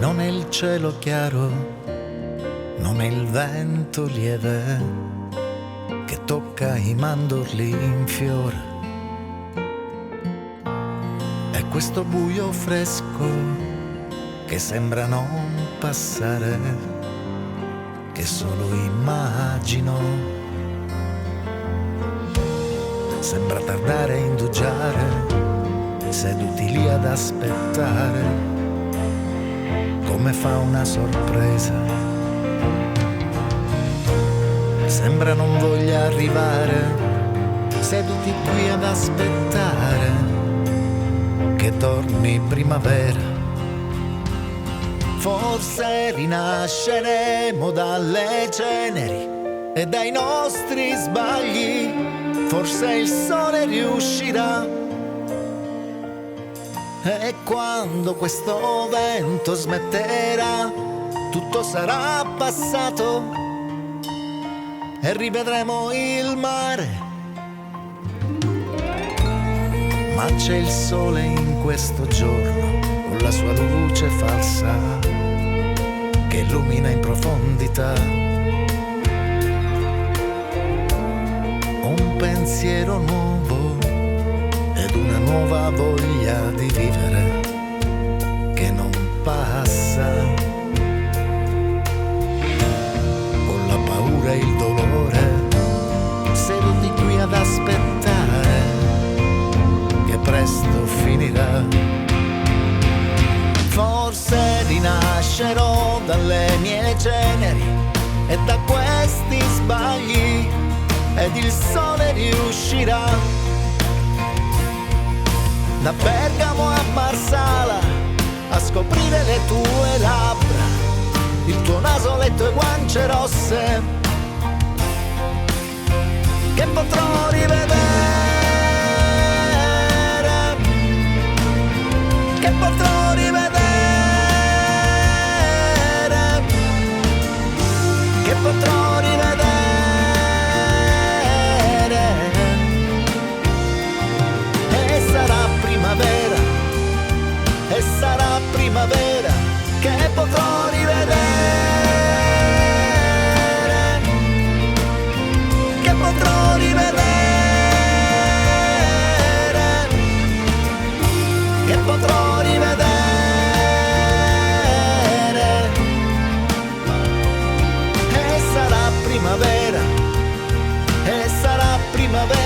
non è il cielo chiaro, non è il vento lieve che tocca i mandorli in fiore. È questo buio fresco che sembra non passare, che solo immagino. Sembra tardare a indugiare, seduti lì ad aspettare come fa una sorpresa. Sembra non voglia arrivare, seduti qui ad aspettare che torni primavera. Forse rinasceremo dalle ceneri e dai nostri sbagli, forse il sole riuscirà. E quando questo vento smetterà, tutto sarà passato e rivedremo il mare. Ma c'è il sole in questo giorno, con la sua luce falsa che illumina in profondità. Un pensiero nuovo ed una nuova voglia di vivere che non passa. Con la paura e il dolore, seduti qui ad aspettare che presto finirà. Forse rinascerò dalle mie ceneri e da questi sbagli, ed il sole riuscirà. Da Bergamo a Marsala a scoprire le tue labbra, il tuo naso, le tue guance rosse, che potrò rivedere, che potrò rivedere, che potrò rivedere. E sarà primavera che potrò rivedere, che potrò rivedere, che potrò rivedere. E sarà primavera, e sarà primavera.